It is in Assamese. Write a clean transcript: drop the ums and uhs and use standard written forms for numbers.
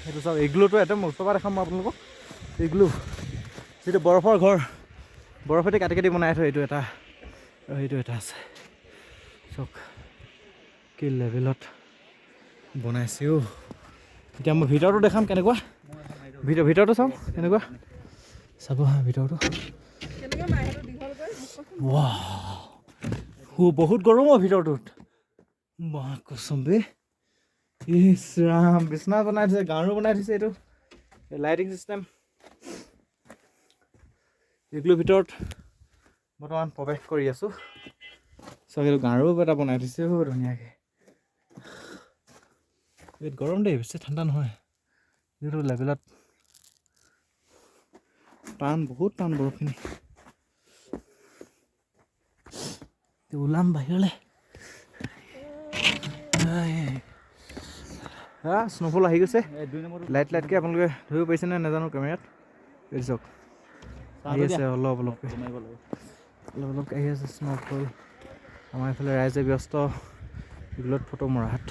সেইটো চাওক ইগলুটো একদম ওচৰৰ পৰা দেখাম মই আপোনালোকক ইগলু যিটো বৰফৰ ঘৰ বৰফেদি কাটি কাটি বনাই থয় এইটো এটা আৰু সেইটো এটা আছে চাওক কি লেভেলত বনাইছে অ' এতিয়া মই ভিতৰটো দেখাম কেনেকুৱা ভিতৰটো চাওঁ কেনেকুৱা চাব হা ভিতৰটো বহুত গৰম অ' ভিতৰটোত বাহ কচম বে ইছ ৰাম বিচনা বনাই থৈছে গাৰু বনাই থৈছে এইটো লাইটিং চিষ্টেম ইগলুৰ ভিতৰত বৰ্তমান প্ৰৱেশ কৰি আছোঁ চাওক এইটো গাৰু এটা বনাই থৈছে ধুনীয়াকৈ ইয়াত গৰম দেই বেছি ঠাণ্ডা নহয় যিটো লেভেলত টান বহুত টান বৰফখিনি ওলাম বাহিৰলৈ স্ন'ফল আহি গৈছে লাইটকৈ আপোনালোকে ধৰিব পাৰিছেনে নাজানো কেমেৰাত এই চাওক আহি আছে অলপ অলপকৈ আহি আছে স্ন'ফল আমাৰ এইফালে ৰাইজে ব্যস্ত ইগলত ফটো মৰাত